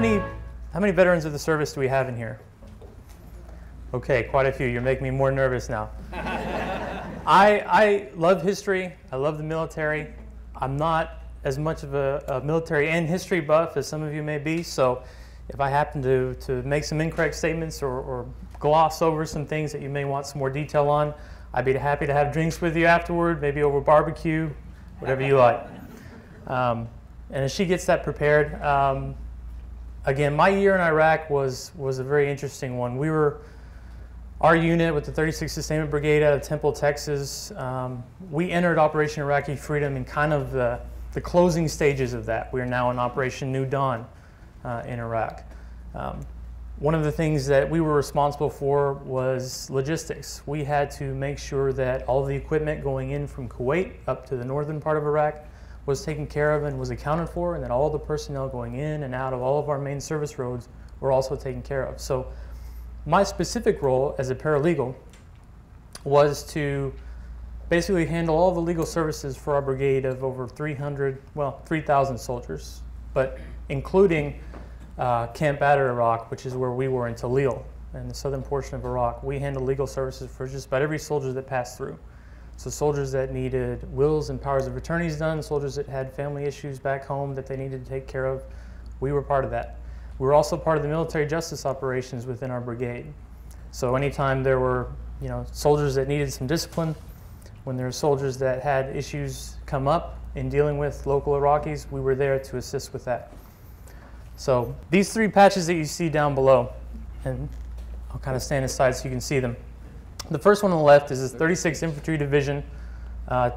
many veterans of the service do we have in here? Okay, quite a few. You're making me more nervous now. I love history. I love the military. I'm not as much of a military and history buff as some of you may be, so if I happen to make some incorrect statements or gloss over some things that you may want some more detail on, I'd be happy to have drinks with you afterward, maybe over barbecue, whatever you like. And as she gets that prepared, again, my year in Iraq was a very interesting one. Our unit with the 36th Sustainment Brigade out of Temple, Texas, we entered Operation Iraqi Freedom in kind of the closing stages of that. We are now in Operation New Dawn in Iraq. One of the things that we were responsible for was logistics. We had to make sure that all the equipment going in from Kuwait up to the northern part of Iraq was taken care of and was accounted for, and that all the personnel going in and out of all of our main service roads were also taken care of. So my specific role as a paralegal was to basically handle all the legal services for our brigade of over 3,000 soldiers, but including Camp Badr, Iraq, which is where we were in Talil, in the southern portion of Iraq. We handled legal services for just about every soldier that passed through. So soldiers that needed wills and powers of attorneys done, soldiers that had family issues back home that they needed to take care of, we were part of that. We were also part of the military justice operations within our brigade. So anytime there were, soldiers that needed some discipline, when there were soldiers that had issues come up in dealing with local Iraqis, we were there to assist with that. So these three patches that you see down below, and I'll kind of stand aside so you can see them. The first one on the left is the 36th Infantry Division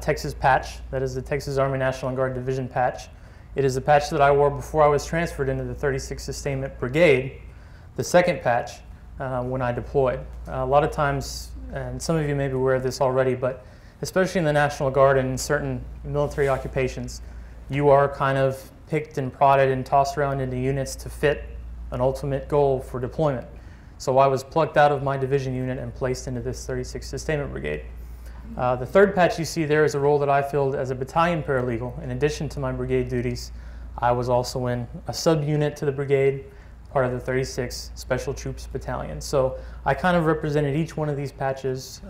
Texas patch. That is the Texas Army National Guard Division patch. It is the patch that I wore before I was transferred into the 36th Sustainment Brigade, the second patch, when I deployed. A lot of times, and some of you may be aware of this already, but especially in the National Guard and in certain military occupations, you are kind of picked and prodded and tossed around into units to fit an ultimate goal for deployment. So I was plucked out of my division unit and placed into this 36th Sustainment Brigade. The third patch you see there is a role that I filled as a battalion paralegal. In addition to my brigade duties, I was also in a subunit to the brigade, part of the 36th Special Troops Battalion. So I kind of represented each one of these patches.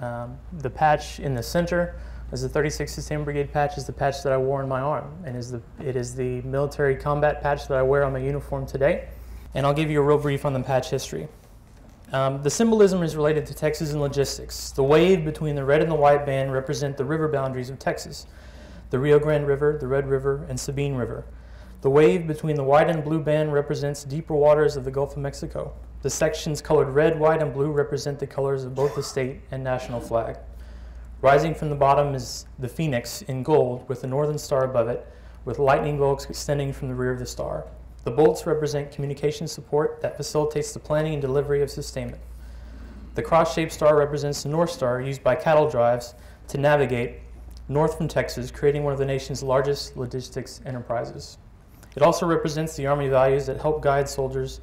The patch in the center as the 36th Sustainment Brigade patch is the patch that I wore on my arm, and it is the military combat patch that I wear on my uniform today. And I'll give you a real brief on the patch history. The symbolism is related to Texas and logistics. The wave between the red and the white band represent the river boundaries of Texas: the Rio Grande River, the Red River, and Sabine River. The wave between the white and blue band represents deeper waters of the Gulf of Mexico. The sections colored red, white, and blue represent the colors of both the state and national flag. Rising from the bottom is the phoenix in gold with the northern star above it, with lightning bolts extending from the rear of the star. The bolts represent communication support that facilitates the planning and delivery of sustainment. The cross-shaped star represents the North Star used by cattle drives to navigate north from Texas, creating one of the nation's largest logistics enterprises. It also represents the Army values that help guide soldiers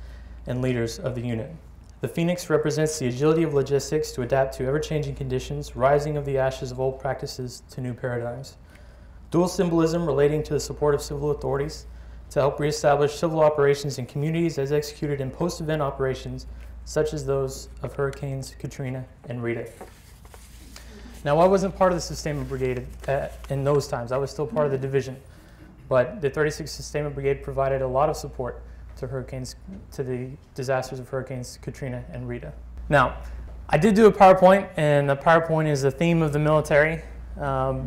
and leaders of the unit. The phoenix represents the agility of logistics to adapt to ever-changing conditions, rising of the ashes of old practices to new paradigms. Dual symbolism relating to the support of civil authorities to help reestablish civil operations in communities as executed in post-event operations, such as those of Hurricanes Katrina and Rita. Now, I wasn't part of the Sustainment Brigade in those times. I was still part of the division, but the 36th Sustainment Brigade provided a lot of support to the disasters of Hurricanes Katrina and Rita. Now, I did do a PowerPoint, and the PowerPoint is the theme of the military.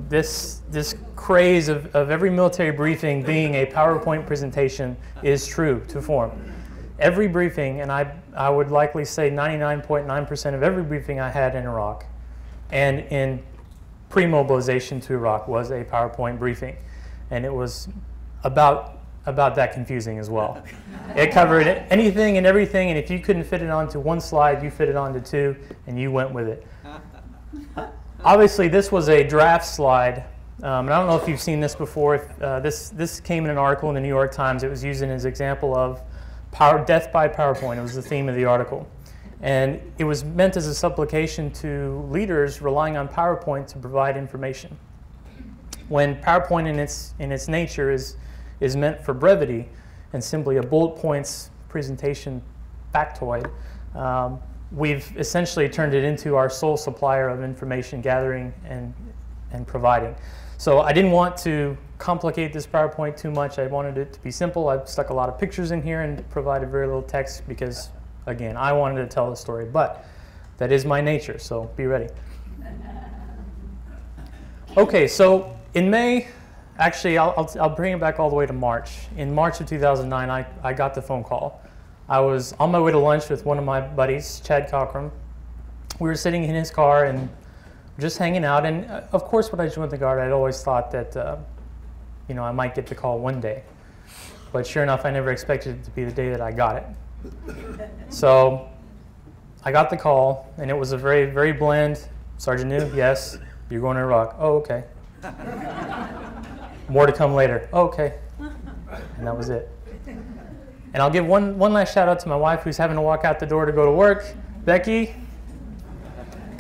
This craze of every military briefing being a PowerPoint presentation is true to form. Every briefing, and I would likely say 99.9% of every briefing I had in Iraq and in pre-mobilization to Iraq was a PowerPoint briefing, and it was about that confusing as well. It covered anything and everything, and if you couldn't fit it onto one slide, you fit it onto two, and you went with it. Obviously, this was a draft slide, and I don't know if you've seen this before. This came in an article in the New York Times. It was used as an example of death by PowerPoint. It was the theme of the article. And it was meant as a supplication to leaders relying on PowerPoint to provide information. When PowerPoint in its nature is meant for brevity and simply a bullet points presentation factoid, we've essentially turned it into our sole supplier of information gathering and providing. So I didn't want to complicate this PowerPoint too much. I wanted it to be simple. I've stuck a lot of pictures in here and provided very little text because, again, I wanted to tell the story, but that is my nature, so be ready. Okay, so in May, actually, I'll bring it back all the way to March. In March of 2009, I got the phone call. I was on my way to lunch with one of my buddies, Chad Cockrum. We were sitting in his car and just hanging out, and of course when I joined the Guard, I'd always thought that I might get the call one day. But sure enough, I never expected it to be the day that I got it. So I got the call, and it was a very, very bland, Sergeant New, yes, you're going to Iraq. Oh, okay. More to come later. Oh, okay. And that was it. And I'll give one last shout out to my wife who's having to walk out the door to go to work. Becky.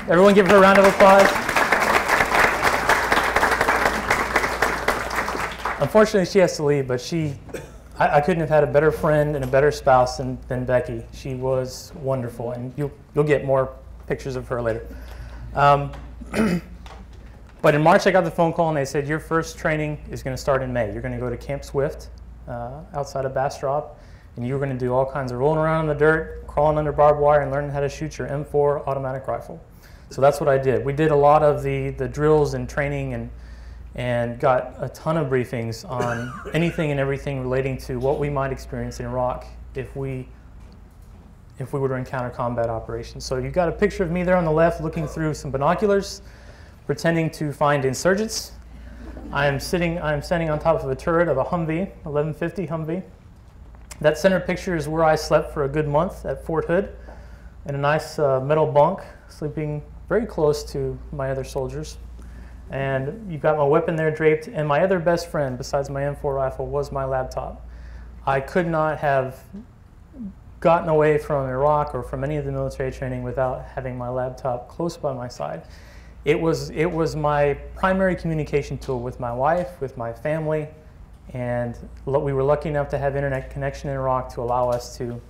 Everyone give her a round of applause. Unfortunately, she has to leave, but I couldn't have had a better friend and a better spouse than Becky. She was wonderful, and you'll get more pictures of her later. But in March, I got the phone call, and they said, your first training is going to start in May. You're going to go to Camp Swift outside of Bastrop, and you're going to do all kinds of rolling around in the dirt, crawling under barbed wire, and learning how to shoot your M4 automatic rifle. So that's what I did. We did a lot of the drills and training and got a ton of briefings on anything and everything relating to what we might experience in Iraq if we were to encounter combat operations. So you've got a picture of me there on the left looking through some binoculars, pretending to find insurgents. I am standing on top of a turret of a Humvee, 1150 Humvee. That center picture is where I slept for a good month at Fort Hood in a nice metal bunk, sleeping very close to my other soldiers. And you've got my weapon there draped, and my other best friend besides my M4 rifle was my laptop. I could not have gotten away from Iraq or from any of the military training without having my laptop close by my side. It was my primary communication tool with my wife, with my family, and we were lucky enough to have internet connection in Iraq to allow us to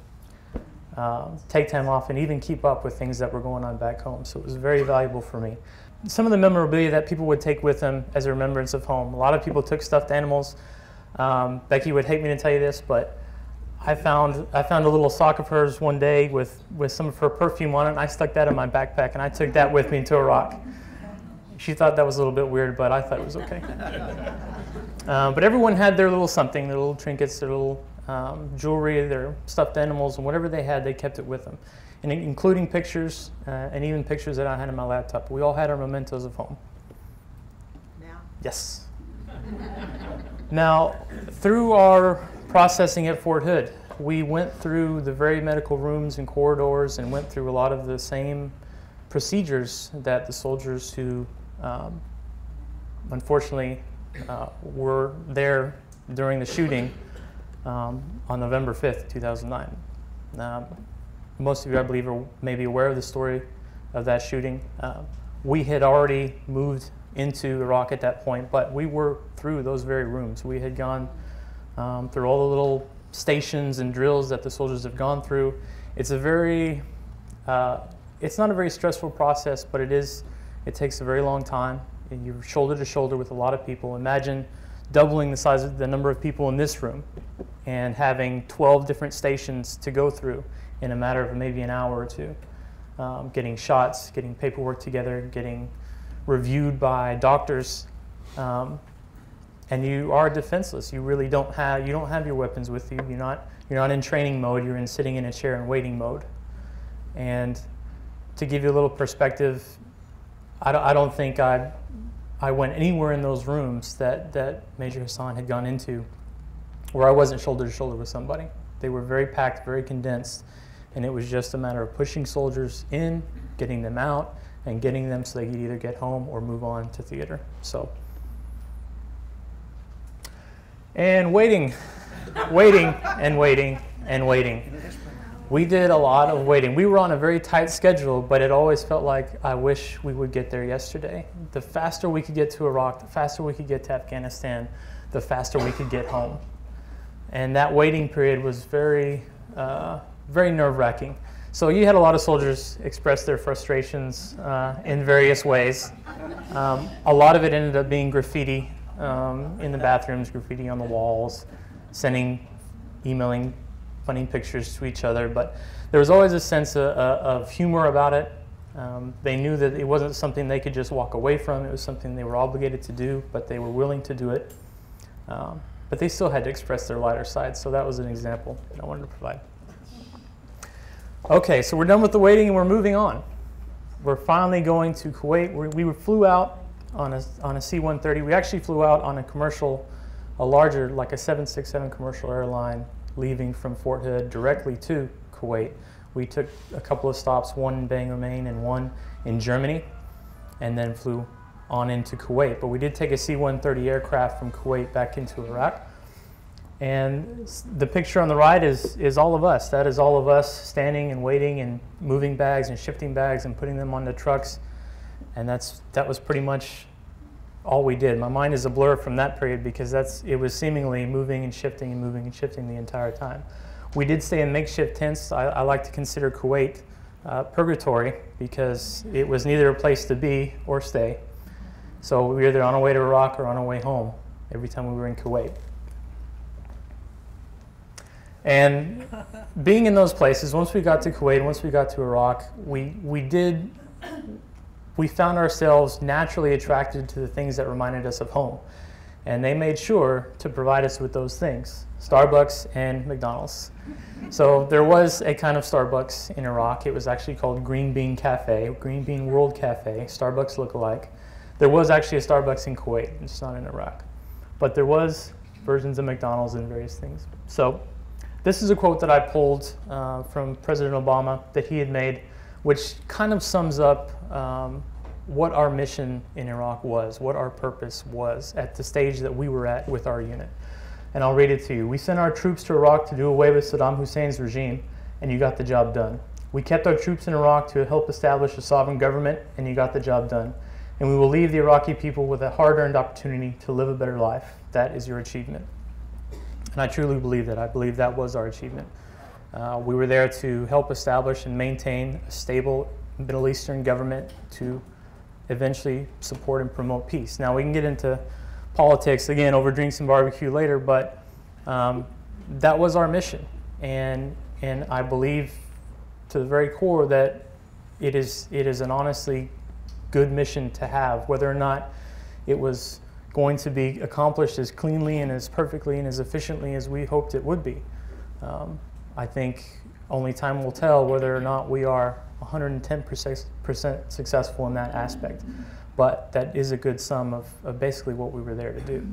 take time off and even keep up with things that were going on back home. So it was very valuable for me. Some of the memorabilia that people would take with them as a remembrance of home. A lot of people took stuffed animals. Becky would hate me to tell you this, but I found a little sock of hers one day with some of her perfume on it, and I stuck that in my backpack, and I took that with me to Iraq. She thought that was a little bit weird, but I thought it was okay. But everyone had their little something, their little trinkets, their little jewelry, their stuffed animals, and whatever they had, they kept it with them, and including pictures and even pictures that I had in my laptop. We all had our mementos of home. Now? Yes. Now, through our processing at Fort Hood, we went through the very medical rooms and corridors and went through a lot of the same procedures that the soldiers who unfortunately were there during the shooting on November 5th, 2009. Most of you, I believe, are maybe aware of the story of that shooting. We had already moved into Iraq at that point, but we were through those very rooms. We had gone through all the little stations and drills that the soldiers have gone through. It's a very, it's not a very stressful process, but it takes a very long time. And you're shoulder to shoulder with a lot of people. Imagine doubling the size of the number of people in this room and having 12 different stations to go through in a matter of maybe an hour or two. Getting shots, getting paperwork together, getting reviewed by doctors, and you are defenseless. You really don't have your weapons with you. You're not in training mode. You're in sitting in a chair and waiting mode. And to give you a little perspective, I don't think I went anywhere in those rooms that Major Hassan had gone into where I wasn't shoulder to shoulder with somebody. They were very packed, very condensed, and it was just a matter of pushing soldiers in, getting them out, and getting them so they could either get home or move on to theater. So, and waiting, waiting, and waiting, and waiting. We did a lot of waiting. We were on a very tight schedule, but it always felt like I wish we would get there yesterday. The faster we could get to Iraq, the faster we could get to Afghanistan, the faster we could get home. And that waiting period was very very nerve-wracking. So you had a lot of soldiers express their frustrations in various ways. A lot of it ended up being graffiti in the bathrooms, graffiti on the walls, emailing funny pictures to each other. But there was always a sense of humor about it. They knew that it wasn't something they could just walk away from. It was something they were obligated to do, but they were willing to do it. But they still had to express their lighter side, so that was an example that I wanted to provide. Okay, so we're done with the waiting and we're moving on. We're finally going to Kuwait. We flew out on a C-130. We actually flew out on a larger, like a 767 commercial airline, leaving from Fort Hood directly to Kuwait. We took a couple of stops, one in Bangor, Maine, and one in Germany, and then flew on into Kuwait. But we did take a C-130 aircraft from Kuwait back into Iraq. And the picture on the right is all of us. That is all of us standing and waiting and moving bags and shifting bags and putting them onto trucks. And that was pretty much all we did. My mind is a blur from that period because it was seemingly moving and shifting and moving and shifting the entire time. We did stay in makeshift tents. I like to consider Kuwait purgatory because it was neither a place to be or stay. So we were either on our way to Iraq or on our way home every time we were in Kuwait. And being in those places, once we got to Kuwait, once we got to Iraq, we found ourselves naturally attracted to the things that reminded us of home. And they made sure to provide us with those things, Starbucks and McDonald's. So there was a kind of Starbucks in Iraq. It was actually called Green Bean Cafe, Green Bean World Cafe, Starbucks look-alike. There was actually a Starbucks in Kuwait, it's not in Iraq. But there was versions of McDonald's and various things. So this is a quote that I pulled from President Obama that he had made, which kind of sums up what our mission in Iraq was, what our purpose was at the stage that we were at with our unit. And I'll read it to you. We sent our troops to Iraq to do away with Saddam Hussein's regime, and you got the job done. We kept our troops in Iraq to help establish a sovereign government, and you got the job done. And we will leave the Iraqi people with a hard-earned opportunity to live a better life. That is your achievement. And I truly believe that. I believe that was our achievement. We were there to help establish and maintain a stable Middle Eastern government to eventually support and promote peace. Now we can get into politics again over drinks and barbecue later, but that was our mission. And I believe to the very core that it is an honestly good mission to have, whether or not it was going to be accomplished as cleanly and as perfectly and as efficiently as we hoped it would be. I think only time will tell whether or not we are 110% successful in that aspect. But that is a good sum of basically what we were there to do.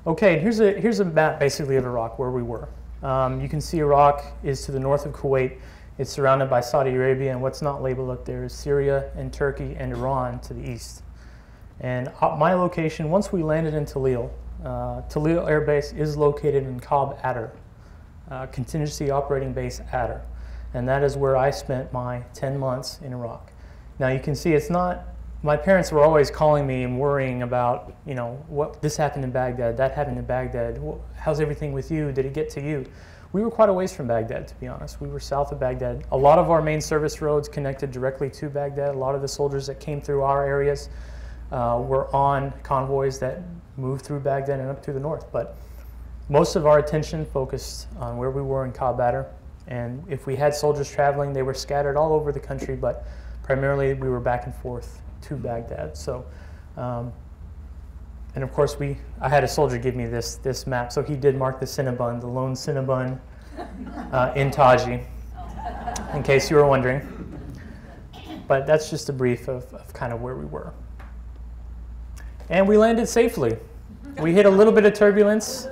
Okay, here's a map basically of Iraq where we were. You can see Iraq is to the north of Kuwait. It's surrounded by Saudi Arabia, and what's not labeled up there is Syria and Turkey and Iran to the east. And my location, once we landed in Talil, Talil Air Base is located in Kab Adder, Contingency Operating Base Adder. And that is where I spent my 10 months in Iraq. Now you can see it's not, my parents were always calling me and worrying about, you know, what this happened in Baghdad, that happened in Baghdad, how's everything with you, did it get to you? We were quite a ways from Baghdad, to be honest. We were south of Baghdad. A lot of our main service roads connected directly to Baghdad. A lot of the soldiers that came through our areas were on convoys that moved through Baghdad and up through the north. But most of our attention focused on where we were in Kab Adder. And if we had soldiers traveling, they were scattered all over the country, but primarily we were back and forth to Baghdad. So, and of course I had a soldier give me this map, so he did mark the Cinnabon, the lone Cinnabon in Taji, in case you were wondering. But that's just a brief of kind of where we were. And we landed safely. We hit a little bit of turbulence,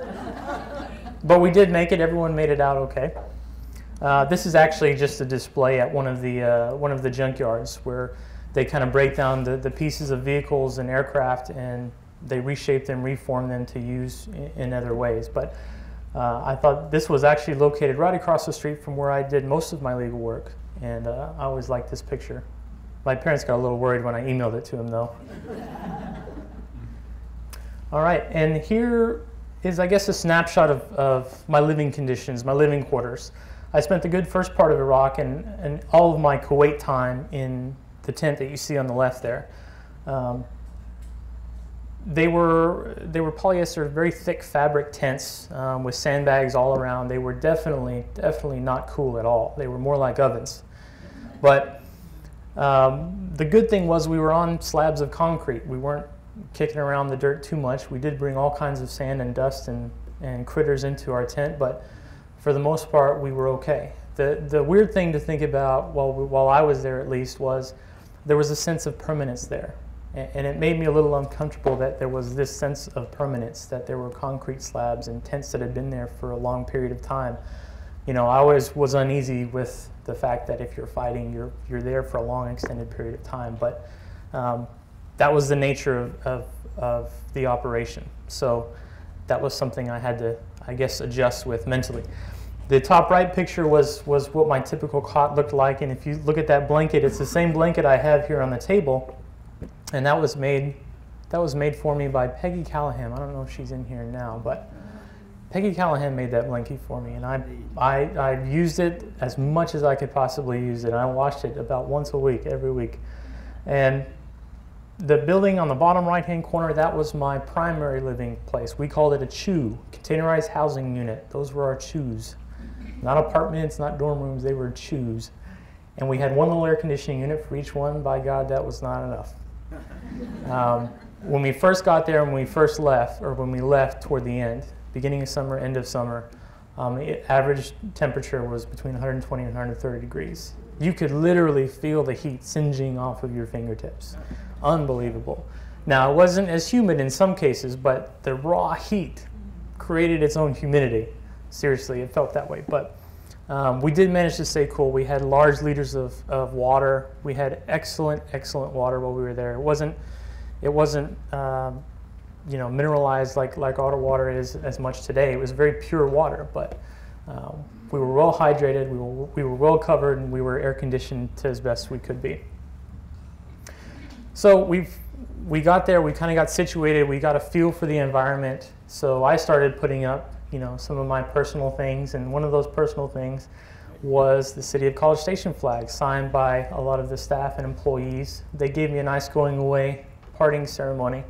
but we did make it. Everyone made it out okay. This is actually just a display at one of the junkyards where they kind of break down the pieces of vehicles and aircraft, and they reshape them, reform them to use in other ways. But I thought this was actually located right across the street from where I did most of my legal work, and I always liked this picture. My parents got a little worried when I emailed it to them, though. All right, and here is, I guess, a snapshot of my living conditions, my living quarters. I spent the good first part of Iraq and all of my Kuwait time in the tent that you see on the left there. They were polyester, very thick fabric tents with sandbags all around. They were definitely not cool at all. They were more like ovens. But the good thing was we were on slabs of concrete. We weren't kicking around the dirt too much. We did bring all kinds of sand and dust and critters into our tent, but for the most part, we were okay. The weird thing to think about, while I was there at least, was there was a sense of permanence there. And it made me a little uncomfortable that there was this sense of permanence, that there were concrete slabs and tents that had been there for a long period of time. You know, I always was uneasy with the fact that if you're fighting, you're there for a long extended period of time. But that was the nature of the operation. So that was something I had to, I guess, adjust with mentally. The top right picture was what my typical cot looked like. And if you look at that blanket, it's the same blanket I have here on the table. And that was made for me by Peggy Callahan. I don't know if she's in here now, but Peggy Callahan made that blanket for me, and I used it as much as I could possibly use it. I washed it about once a week, every week. And the building on the bottom right-hand corner, that was my primary living place. We called it a CHU, containerized housing unit. Those were our CHUs. Not apartments, not dorm rooms, they were CHUs. And we had one little air conditioning unit for each one. By God, that was not enough. When we first got there, when we first left, or when we left toward the end, beginning of summer, end of summer, the average temperature was between 120 and 130 degrees. You could literally feel the heat singeing off of your fingertips. Unbelievable. Now, it wasn't as humid in some cases, but the raw heat created its own humidity. Seriously, it felt that way. But we did manage to stay cool. We had large liters of water. We had excellent water while we were there. It wasn't you know, mineralized like auto water is as much today. It was very pure water, but we were well hydrated. We were well covered, and we were air conditioned to as best we could be. So we got there. We kind of got situated. We got a feel for the environment. So I started putting up, you know, some of my personal things, and one of those personal things was the City of College Station flag, signed by a lot of the staff and employees. They gave me a nice going away parting ceremony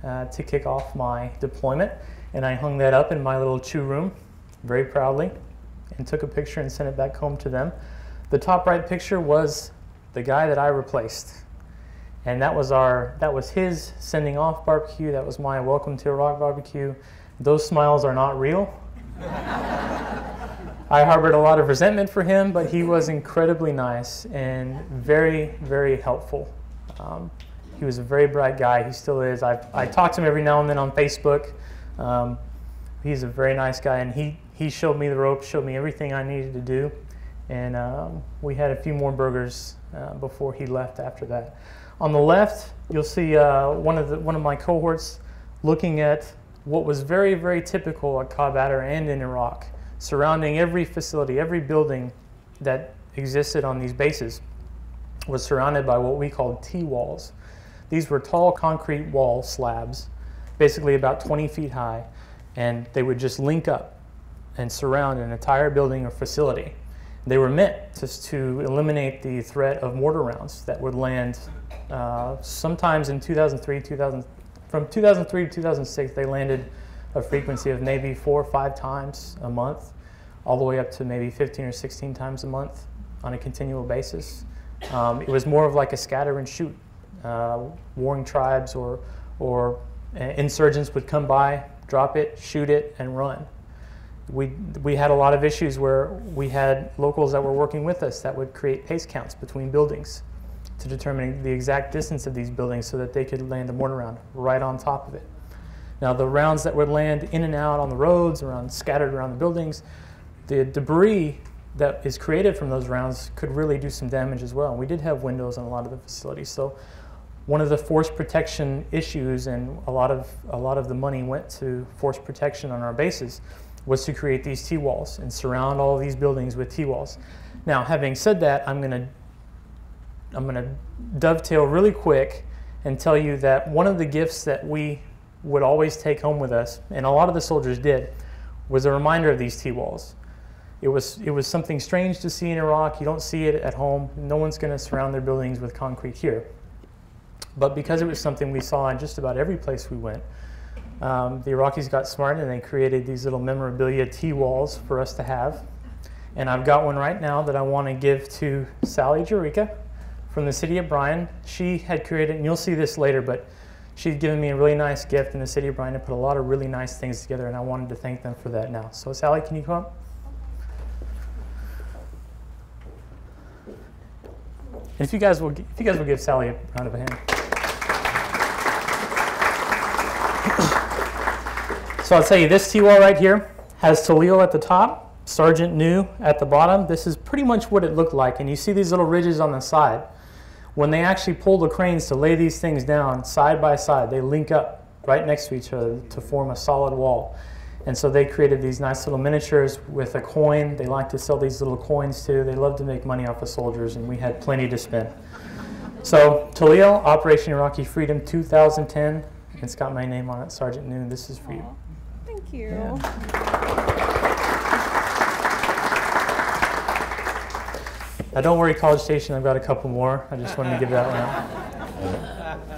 to kick off my deployment, and I hung that up in my little CHU room very proudly and took a picture and sent it back home to them. The top right picture was the guy that I replaced, and that was his sending off barbecue. That was my welcome to Iraq barbecue. Those smiles are not real. I harbored a lot of resentment for him, but he was incredibly nice and very helpful. He was a very bright guy. He still is. I talk to him every now and then on Facebook. He's a very nice guy, and he showed me the ropes, showed me everything I needed to do, and we had a few more burgers before he left after that. On the left, you'll see one of my cohorts looking at what was very typical at Kabadr and in Iraq. Surrounding every facility, every building that existed on these bases was surrounded by what we called T-walls. These were tall concrete wall slabs, basically about 20 feet high, and they would just link up and surround an entire building or facility. They were meant to eliminate the threat of mortar rounds that would land sometimes in 2003, from 2003 to 2006, they landed a frequency of maybe 4 or 5 times a month, all the way up to maybe 15 or 16 times a month on a continual basis. It was more of like a scatter and shoot. Warring tribes or insurgents would come by, drop it, shoot it, and run. We had a lot of issues where we had locals that were working with us that would create pace counts between buildings to determine the exact distance of these buildings so that they could land a mortar round right on top of it. Now, the rounds that would land in and out on the roads, scattered around the buildings, the debris that is created from those rounds could really do some damage as well. And we did have windows on a lot of the facilities. So one of the force protection issues, and a lot of the money went to force protection on our bases, was to create these T-walls and surround all of these buildings with T-walls. Now, having said that, I'm going to dovetail really quick and tell you that one of the gifts that we would always take home with us, and a lot of the soldiers did, was a reminder of these T-walls. It was something strange to see in Iraq. You don't see it at home. No one's going to surround their buildings with concrete here. But because it was something we saw in just about every place we went, the Iraqis got smart and they created these little memorabilia T-walls for us to have. And I've got one right now that I want to give to Sally Jerica from the city of Bryan. She had created, and you'll see this later, but she'd given me a really nice gift in the city of Bryan to put a lot of really nice things together, and I wanted to thank them for that now. So Sally, can you come up? And if you guys will give Sally a round of a hand. So I'll tell you, this T-wall right here has Talil at the top, Sergeant New at the bottom. This is pretty much what it looked like, and you see these little ridges on the side. When they actually pull the cranes to lay these things down side by side, they link up right next to each other to form a solid wall. And so they created these nice little miniatures with a coin. They like to sell these little coins too. They love to make money off of soldiers, and we had plenty to spend. So Talil, Operation Iraqi Freedom 2010. It's got my name on it, Sergeant Noon. This is for you. Thank you. Yeah. Now don't worry, College Station, I've got a couple more. I just wanted to give that one out.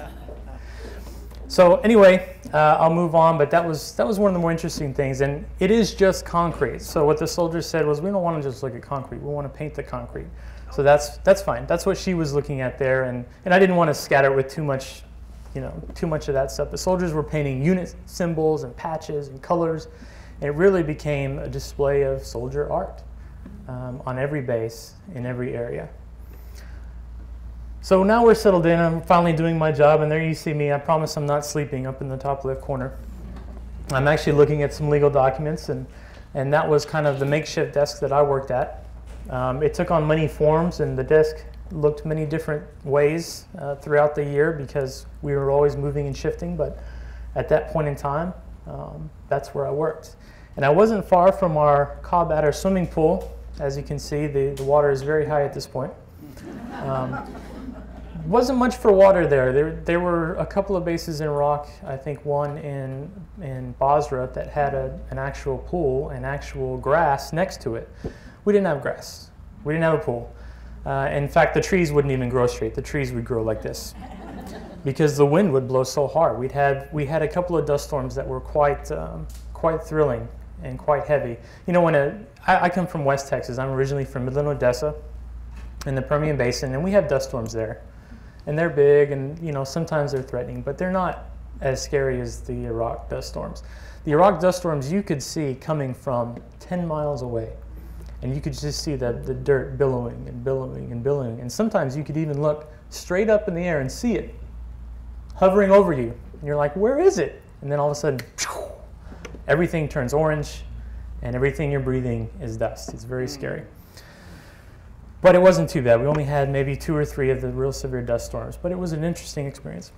So anyway, I'll move on, but that was one of the more interesting things, and it is just concrete. So what the soldiers said was, we don't want to just look at concrete, we want to paint the concrete. So that's fine. That's what she was looking at there, and I didn't want to scatter it with too much of that stuff. The soldiers were painting unit symbols and patches and colors, and it really became a display of soldier art on every base, in every area. So now we're settled in, I'm finally doing my job, and there you see me. I promise I'm not sleeping up in the top left corner. I'm actually looking at some legal documents, and that was kind of the makeshift desk that I worked at. It took on many forms, and the desk looked many different ways throughout the year because we were always moving and shifting, but at that point in time, that's where I worked. And I wasn't far from our Cobb Adder swimming pool. As you can see, the water is very high at this point. Wasn't much for water there. There were a couple of bases in Iraq, I think one in Basra that had an actual pool and actual grass next to it. We didn't have grass. We didn't have a pool. In fact, the trees wouldn't even grow straight. The trees would grow like this because the wind would blow so hard. We had a couple of dust storms that were quite thrilling and quite heavy. You know, I come from West Texas. I'm originally from Midland, Odessa, in the Permian Basin, and we have dust storms there. And they're big, and sometimes they're threatening, but they're not as scary as the Iraq dust storms. The Iraq dust storms you could see coming from 10 miles away, and you could just see the dirt billowing and billowing and billowing, and sometimes you could even look straight up in the air and see it hovering over you, and you're like, where is it? And then all of a sudden, everything turns orange, and everything you're breathing is dust. It's very scary. But it wasn't too bad. We only had maybe 2 or 3 of the real severe dust storms, but it was an interesting experience.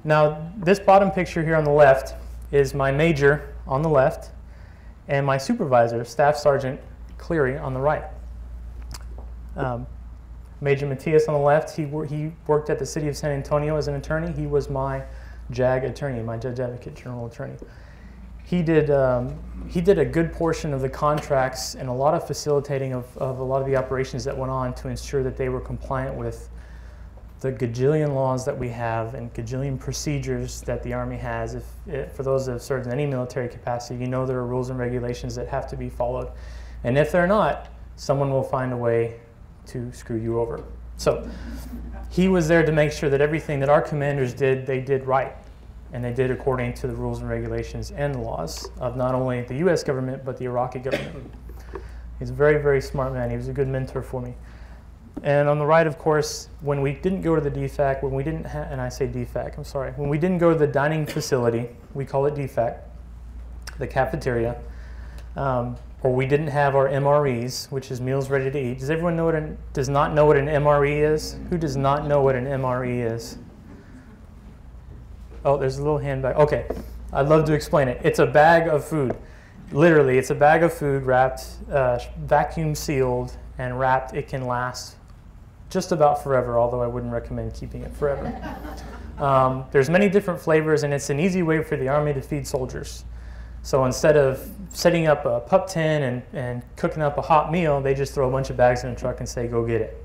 Now, this bottom picture here on the left is my major on the left and my supervisor, Staff Sergeant Cleary, on the right. Major Matias on the left, he worked at the city of San Antonio as an attorney. He was my JAG attorney, my Judge Advocate General Attorney. He did a good portion of the contracts and a lot of facilitating of a lot of the operations that went on to ensure that they were compliant with the gajillion laws that we have and gajillion procedures that the Army has. For those that have served in any military capacity, you know there are rules and regulations that have to be followed. And if they're not, someone will find a way to screw you over. So he was there to make sure that everything that our commanders did, they did right. And they did according to the rules and regulations and laws of not only the U.S. government, but the Iraqi government. He's a very, very smart man. He was a good mentor for me. And on the right, of course, when we didn't go to the DFAC, when we didn't and I say DFAC, I'm sorry, when we didn't go to the dining facility, we call it DFAC, the cafeteria, or we didn't have our MREs, which is meals ready to eat. Does everyone know does not know what an MRE is? Who does not know what an MRE is? Oh, there's a little handbag. Okay, I'd love to explain it. It's a bag of food. Literally, it's a bag of food wrapped, vacuum sealed, and wrapped. It can last just about forever, although I wouldn't recommend keeping it forever. There's many different flavors, and it's an easy way for the Army to feed soldiers. So instead of setting up a pup tin and cooking up a hot meal, they just throw a bunch of bags in a truck and say, go get it.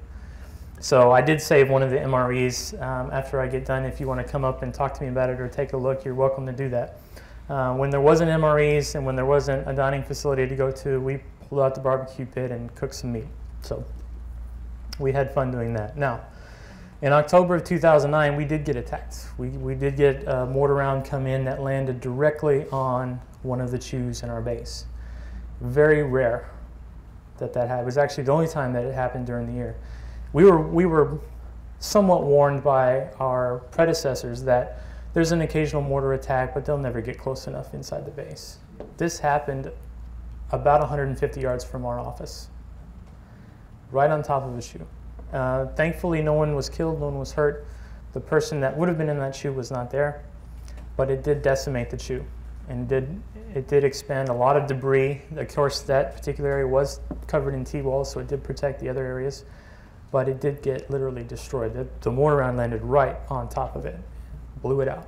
So I did save one of the MREs. After I get done, if you want to come up and talk to me about it or take a look, you're welcome to do that. When there wasn't MREs and when there wasn't a dining facility to go to, we pulled out the barbecue pit and cooked some meat. So we had fun doing that. Now, in October of 2009, we did get attacked. We did get a mortar round come in that landed directly on one of the chews in our base. Very rare that happened. It was actually the only time that it happened during the year. We were somewhat warned by our predecessors that there's an occasional mortar attack, but they'll never get close enough inside the base. This happened about 150 yards from our office, right on top of a shoe. Thankfully, no one was killed, no one was hurt. The person that would have been in that shoe was not there, but it did decimate the shoe, and it did expand a lot of debris. Of course, that particular area was covered in T-walls, so it did protect the other areas, but it did get literally destroyed. The mortar round landed right on top of it, blew it out.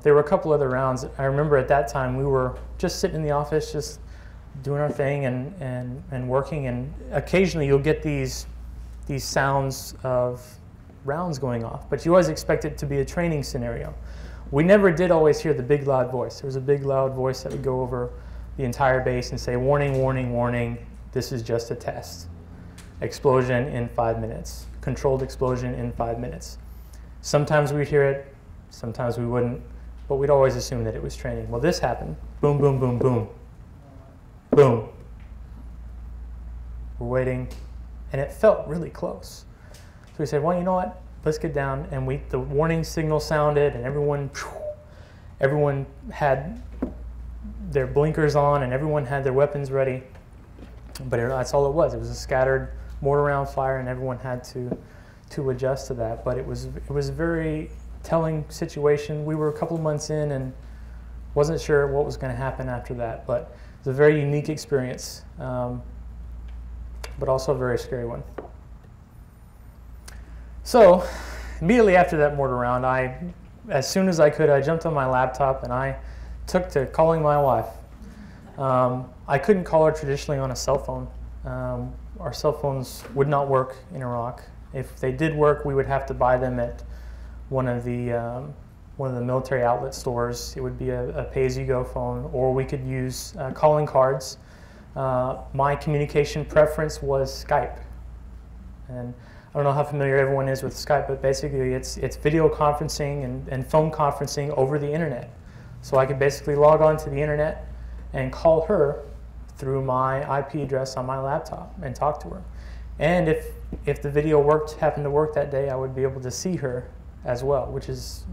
There were a couple other rounds. I remember at that time we were just sitting in the office, just doing our thing and working, and occasionally you'll get these sounds of rounds going off, but you always expect it to be a training scenario. We never did always hear the big loud voice. There was a big loud voice that would go over the entire base and say, warning, warning, warning, this is just a test. Explosion in 5 minutes. Controlled explosion in 5 minutes. Sometimes we'd hear it, sometimes we wouldn't, but we'd always assume that it was training. Well, this happened. Boom, boom, boom, boom. Boom. We're waiting, and it felt really close. So we said, well, you know what? Let's get down. And the warning signal sounded, and everyone had their blinkers on, and everyone had their weapons ready. But that's all it was. It was a scattered mortar round fire, and everyone had to adjust to that. But it was a very telling situation. We were a couple of months in and wasn't sure what was going to happen after that. But it was a very unique experience, but also a very scary one. So immediately after that mortar round, as soon as I could, I jumped on my laptop and I took to calling my wife. I couldn't call her traditionally on a cell phone. Our cell phones would not work in Iraq. If they did work, we would have to buy them at one of the military outlet stores. It would be a pay-as-you-go phone, or we could use calling cards. My communication preference was Skype. And I don't know how familiar everyone is with Skype, but basically it's video conferencing and phone conferencing over the internet. So I could basically log on to the internet and call her through my IP address on my laptop and talk to her. And if the video happened to work that day, I would be able to see her as well, which is,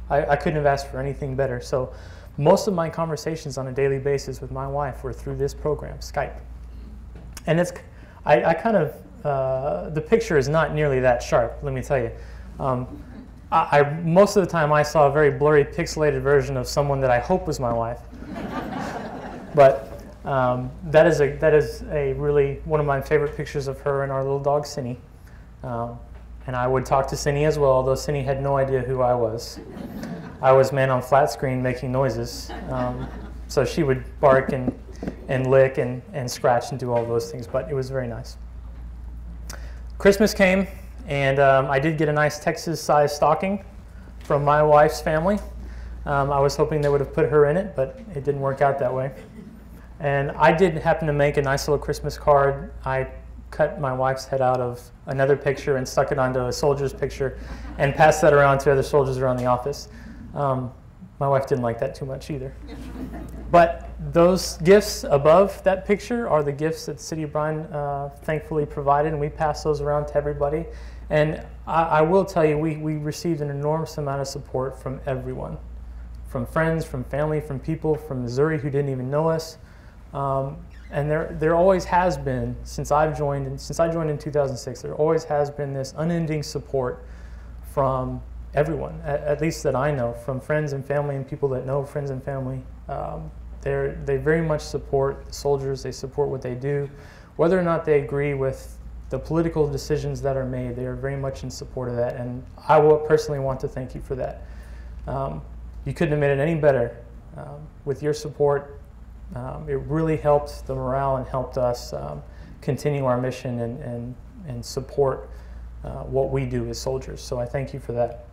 I couldn't have asked for anything better. So most of my conversations on a daily basis with my wife were through this program, Skype. And I kind of, the picture is not nearly that sharp, let me tell you. Most of the time I saw a very blurry, pixelated version of someone that I hope was my wife. But that is a really one of my favorite pictures of her and our little dog, Cindy. And I would talk to Cindy as well, although Cindy had no idea who I was. I was man on flat screen making noises. So she would bark and lick and scratch and do all those things, but it was very nice. Christmas came, and I did get a nice Texas-sized stocking from my wife's family. I was hoping they would have put her in it, but it didn't work out that way. And I did happen to make a nice little Christmas card. I cut my wife's head out of another picture and stuck it onto a soldier's picture and passed that around to other soldiers around the office. My wife didn't like that too much either. But those gifts above that picture are the gifts that the City of Bryan thankfully provided, and we passed those around to everybody. And I will tell you, we received an enormous amount of support from everyone. From friends, from family, from people from Missouri who didn't even know us. And there always has been, since I joined in 2006, there always has been this unending support from everyone, at least that I know, from friends and family and people that know friends and family. They very much support the soldiers. They support what they do. Whether or not they agree with the political decisions that are made, they are very much in support of that, and I will personally want to thank you for that. You couldn't have made it any better. With your support, it really helped the morale and helped us continue our mission and support what we do as soldiers. So I thank you for that.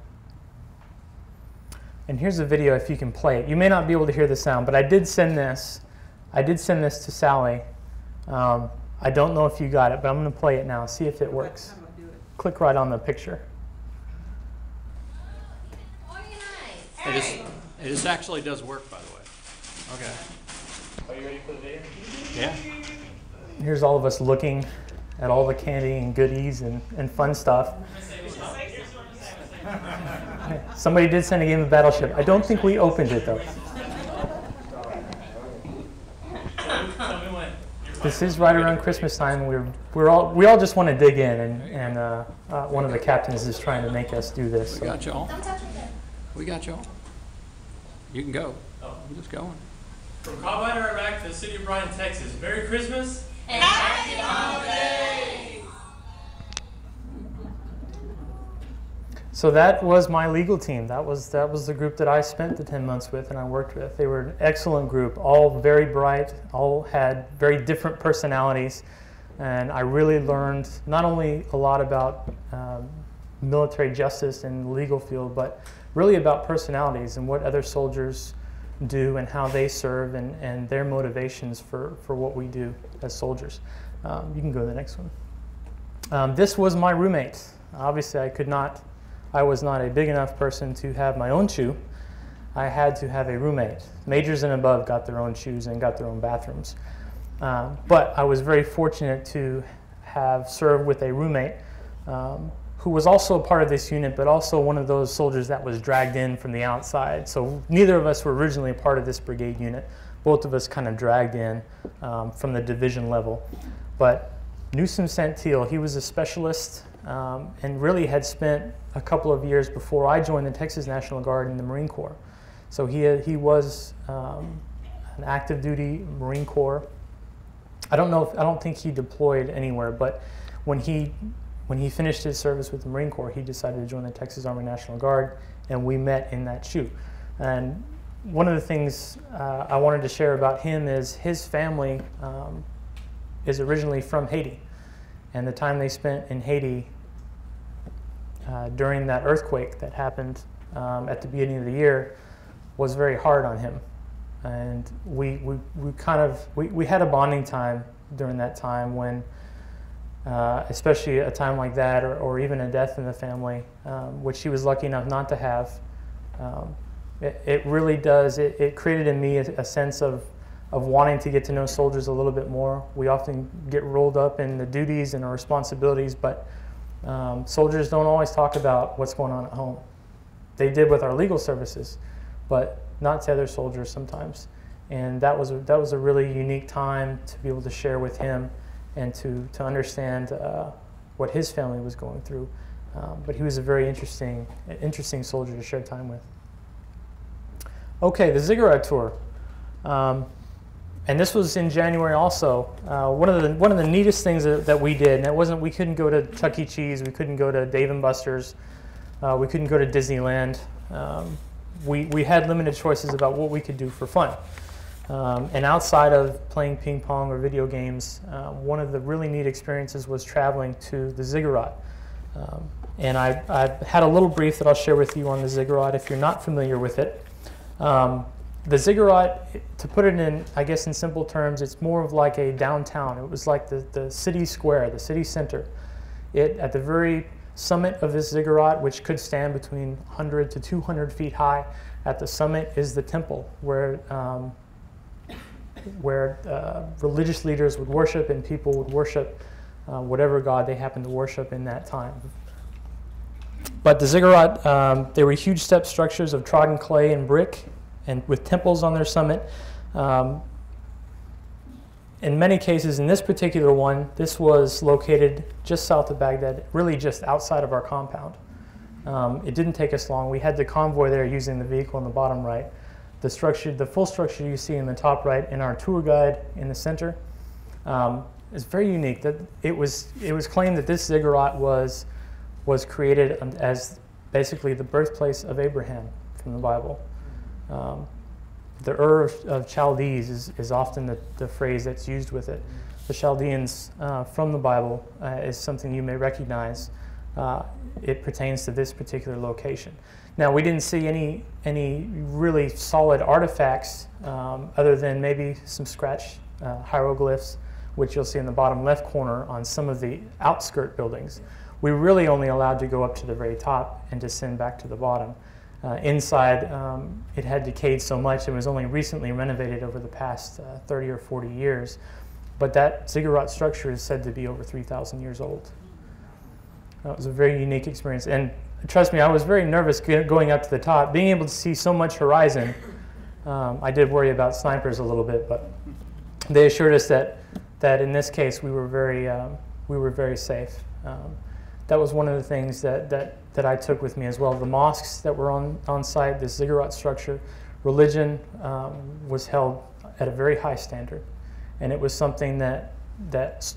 And here's a video if you can play it. You may not be able to hear the sound, but I did send this. I did send this to Sally. I don't know if you got it, but I'm going to play it now. See if it works. Click right on the picture. It actually does work, by the way. Okay. Are you ready for the video? Yeah. Here's all of us looking at all the candy and goodies and fun stuff. Somebody did send a game of Battleship. I don't think we opened it though. This is right around Christmas time. We all just want to dig in, and one of the captains is trying to make us do this. We got y'all. We got y'all. You can go. I'm just going. From Kuwait, Iraq to the city of Bryan, Texas. Merry Christmas and Happy Holidays! So that was my legal team. That was the group that I spent the 10 months with and I worked with. They were an excellent group, all very bright, all had very different personalities. And I really learned not only a lot about military justice and the legal field, but really about personalities and what other soldiers do and how they serve and their motivations for what we do as soldiers. You can go to the next one. This was my roommate. Obviously, I was not a big enough person to have my own CHU. I had to have a roommate. Majors and above got their own CHUs and got their own bathrooms. But I was very fortunate to have served with a roommate who was also a part of this unit, but also one of those soldiers that was dragged in from the outside. So neither of us were originally a part of this brigade unit. Both of us kind of dragged in from the division level. But Newsom Santil, he was a specialist and really had spent a couple of years before I joined the Texas National Guard in the Marine Corps. So he was an active duty Marine Corps. I don't think he deployed anywhere, but when he finished his service with the Marine Corps, he decided to join the Texas Army National Guard, and we met in that CHU. And one of the things I wanted to share about him is his family is originally from Haiti, and the time they spent in Haiti during that earthquake that happened at the beginning of the year was very hard on him. And we had a bonding time during that time when, especially a time like that, or even a death in the family, which he was lucky enough not to have. It really does. It created in me a sense of wanting to get to know soldiers a little bit more. We often get rolled up in the duties and our responsibilities, but soldiers don't always talk about what's going on at home. They did with our legal services, but not to other soldiers sometimes. And that was a really unique time to be able to share with him and to understand what his family was going through. But he was a very interesting soldier to share time with. Okay, the Ziggurat tour. And this was in January also. One of the neatest things that we did, and we couldn't go to Chuck E. Cheese, we couldn't go to Dave & Buster's, we couldn't go to Disneyland. We had limited choices about what we could do for fun. And outside of playing ping pong or video games, one of the really neat experiences was traveling to the Ziggurat. And I had a little brief that I'll share with you on the Ziggurat if you're not familiar with it. The Ziggurat, to put it in, I guess in simple terms, it's more of like a downtown. It was like the city square, the city center. At the very summit of this Ziggurat, which could stand between 100 to 200 feet high, at the summit is the temple where religious leaders would worship and people would worship whatever god they happened to worship in that time. But the Ziggurat, they were huge step structures of trodden clay and brick, and with temples on their summit. In many cases, in this particular one, this was located just south of Baghdad, really just outside of our compound. It didn't take us long. We had the convoy there using the vehicle in the bottom right. The full structure you see in the top right, and our tour guide in the center. It's very unique. That it was claimed that this ziggurat was created as basically the birthplace of Abraham from the Bible. The Ur of Chaldees is often the phrase that's used with it. The Chaldeans from the Bible is something you may recognize. It pertains to this particular location. Now, we didn't see any really solid artifacts other than maybe some scratch hieroglyphs, which you'll see in the bottom left corner on some of the outskirt buildings. We were really only allowed to go up to the very top and descend back to the bottom. Inside, it had decayed so much and was only recently renovated over the past 30 or 40 years. But that ziggurat structure is said to be over 3,000 years old. It was a very unique experience. And trust me, I was very nervous going up to the top. Being able to see so much horizon, I did worry about snipers a little bit, but they assured us that in this case we were very safe. That was one of the things that I took with me as well. The mosques that were on site, this ziggurat structure, religion was held at a very high standard. And it was something that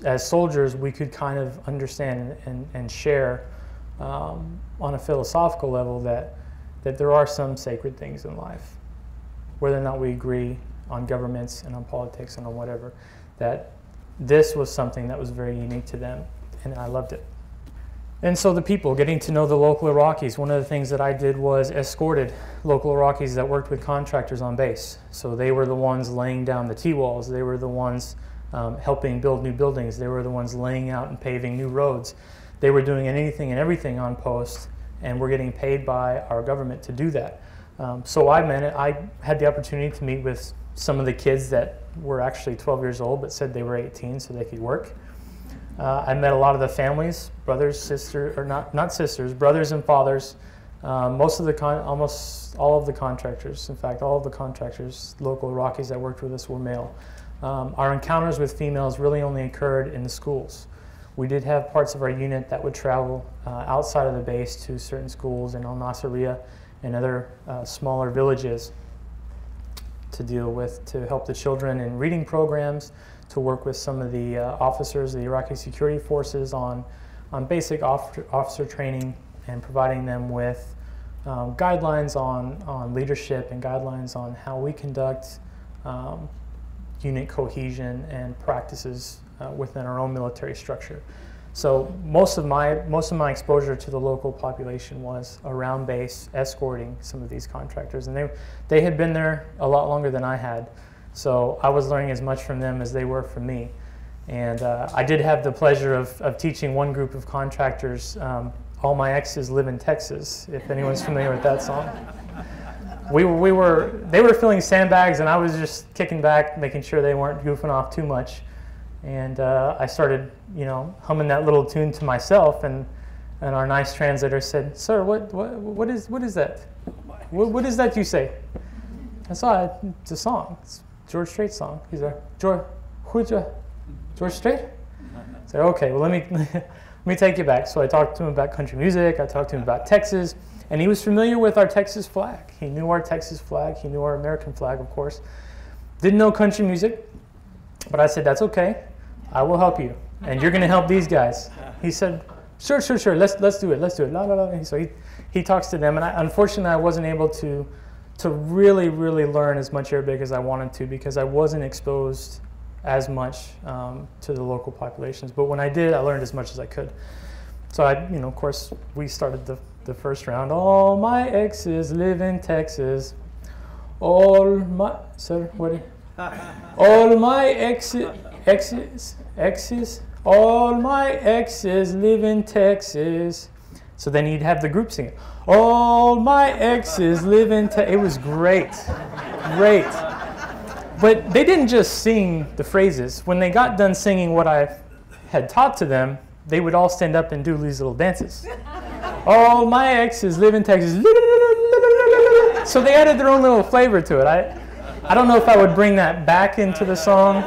as soldiers we could kind of understand and share on a philosophical level that there are some sacred things in life. Whether or not we agree on governments and on politics and on whatever, that this was something that was very unique to them, and I loved it. And so the people, getting to know the local Iraqis, one of the things that I did was escorted local Iraqis that worked with contractors on base. So they were the ones laying down the T-walls. They were the ones helping build new buildings. They were the ones laying out and paving new roads. They were doing anything and everything on post, and we're getting paid by our government to do that. So I had the opportunity to meet with some of the kids that were actually 12 years old but said they were 18 so they could work. I met a lot of the families, brothers, sisters, or not sisters, brothers and fathers. Almost all of the contractors, in fact, all of the contractors, local Iraqis that worked with us were male. Our encounters with females really only occurred in the schools. We did have parts of our unit that would travel outside of the base to certain schools in Al Nasiriyah and other smaller villages to help the children in reading programs, to work with some of the officers, the Iraqi security forces on basic officer training and providing them with guidelines on leadership and guidelines on how we conduct unit cohesion and practices within our own military structure. So most of my exposure to the local population was around base, escorting some of these contractors, and they had been there a lot longer than I had. So I was learning as much from them as they were from me. And I did have the pleasure of teaching one group of contractors, All My Exes Live in Texas, if anyone's familiar with that song. They were filling sandbags and I was just kicking back, making sure they weren't goofing off too much. And I started, humming that little tune to myself, and our nice translator said, "Sir, what is that? What is that you say?" I saw it. It's a song. It's George Strait's song. He's like, George Strait? I said, okay, well let me take you back. So I talked to him about country music. I talked to him about Texas, and he was familiar with our Texas flag. He knew our Texas flag. He knew our American flag, of course. Didn't know country music, but I said, that's okay. I will help you, and you're going to help these guys. He said, sure. Let's do it. La la la. So he talks to them, and unfortunately I wasn't able to really learn as much Arabic as I wanted to, because I wasn't exposed as much to the local populations. But when I did, I learned as much as I could. So of course, we started the first round. All my exes live in Texas. All my exes. All my exes live in Texas. So then he'd have the group sing it. All my exes live in Texas. It was great. But they didn't just sing the phrases. When they got done singing what I had taught to them, they would all stand up and do these little dances. All my exes live in Texas. So they added their own little flavor to it. I don't know if I would bring that back into the song,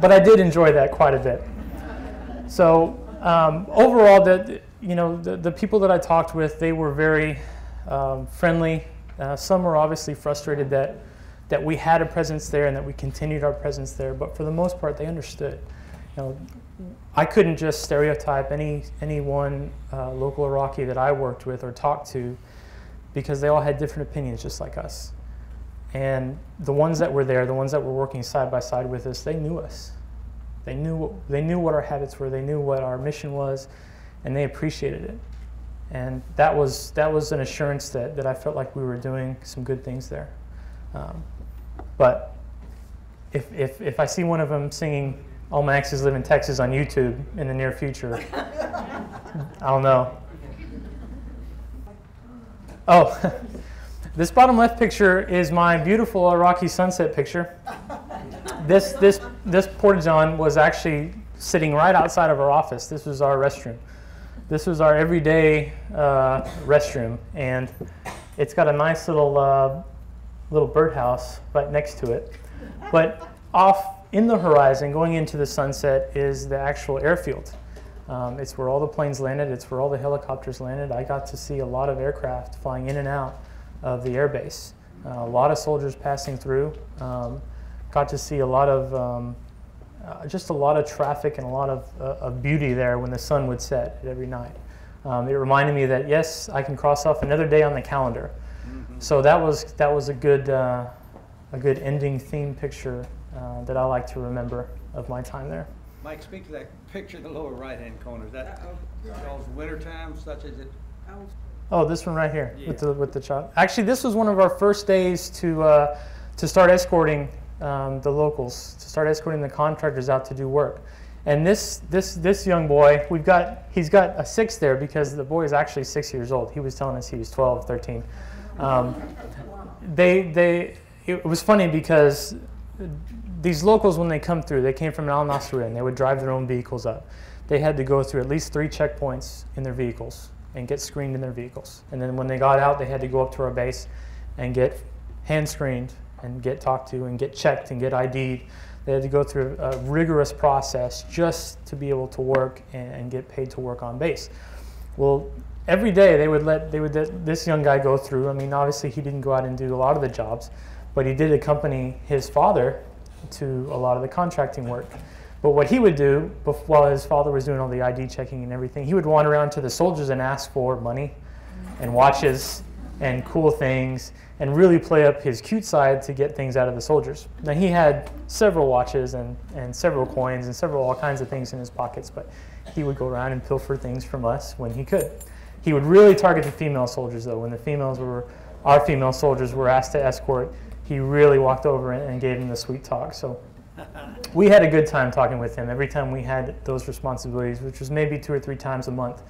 but I did enjoy that quite a bit. So overall, the people that I talked with, they were very friendly. Some were obviously frustrated that that we had a presence there and that we continued our presence there. But for the most part, they understood. You know, I couldn't just stereotype any one local Iraqi that I worked with or talked to, because they all had different opinions just like us. And the ones that were there, the ones that were working side by side with us, they knew us. They knew what our habits were, they knew what our mission was, and they appreciated it. And that was an assurance that I felt like we were doing some good things there. But if I see one of them singing "All My Exes Live in Texas" on YouTube in the near future, I don't know. Oh, this bottom left picture is my beautiful Iraqi sunset picture. This porta-john was actually sitting right outside of our office. This was our restroom. This was our everyday restroom, and it's got a nice little birdhouse right next to it. But off in the horizon, going into the sunset, is the actual airfield. It's where all the planes landed. It's where all the helicopters landed. I got to see a lot of aircraft flying in and out of the airbase. A lot of soldiers passing through. Got to see a lot of just a lot of traffic and a lot of beauty there when the sun would set every night. It reminded me that yes, I can cross off another day on the calendar. So that was a good ending theme picture that I like to remember of my time there. Mike, speak to that picture in the lower right-hand corner. Is that y'all's wintertime, such as it? Oh, this one right here, Yeah. with the child. Actually, this was one of our first days to start escorting the locals, to start escorting the contractors out to do work. And this young boy, he's got a 6 there because the boy is actually 6 years old. He was telling us he was 12, 13. It was funny because these locals, when they come through, they came from Al Nasser, and they would drive their own vehicles up. They had to go through at least 3 checkpoints in their vehicles and get screened in their vehicles. And then when they got out, they had to go up to our base and get hand screened and get talked to and get checked and get ID'd. They had to go through a rigorous process just to be able to work and get paid to work on base. Well, every day they would let this young guy go through. I mean, obviously he didn't go out and do a lot of the jobs, but he did accompany his father to a lot of the contracting work. But what he would do while his father was doing all the ID checking and everything, he would wander around to the soldiers and ask for money and watches and cool things and really play up his cute side to get things out of the soldiers. Now, he had several watches and several coins and all kinds of things in his pockets, but he would go around and pilfer things from us when he could. He would really target the female soldiers, though. When our female soldiers were asked to escort, he really walked over and gave them the sweet talk. So we had a good time talking with him. Every time we had those responsibilities, which was maybe 2 or 3 times a month,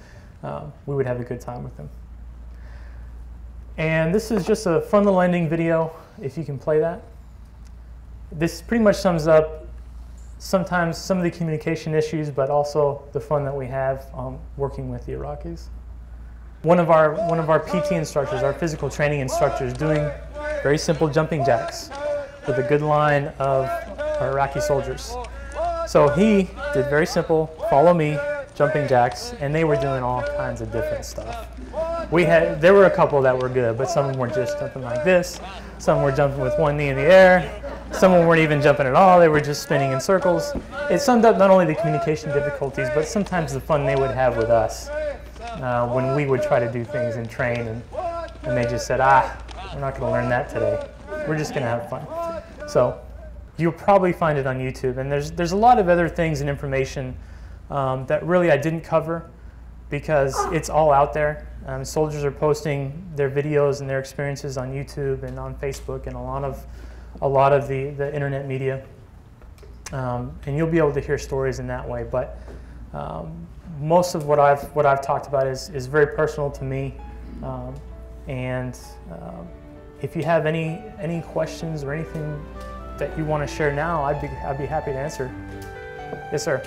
we would have a good time with him. And this is just a fun little ending video, if you can play that. This pretty much sums up sometimes some of the communication issues, but also the fun that we have working with the Iraqis. One of our PT instructors, our physical training instructors, doing very simple jumping jacks with a good line of our Iraqi soldiers. So he did very simple, follow me, jumping jacks, and they were doing all kinds of different stuff. There were a couple that were good, but some were just jumping like this. Some were jumping with one knee in the air. Some weren't even jumping at all. They were just spinning in circles. It summed up not only the communication difficulties, but sometimes the fun they would have with us when we would try to do things and train, and they just said, we're not going to learn that today. We're just going to have fun. So you'll probably find it on YouTube, and there's a lot of other things and information that really I didn't cover because it's all out there. Soldiers are posting their videos and their experiences on YouTube and on Facebook and a lot of the internet media, and you'll be able to hear stories in that way. But most of what I've talked about is very personal to me, and if you have any questions or anything that you want to share now, I'd be happy to answer. Yes, sir.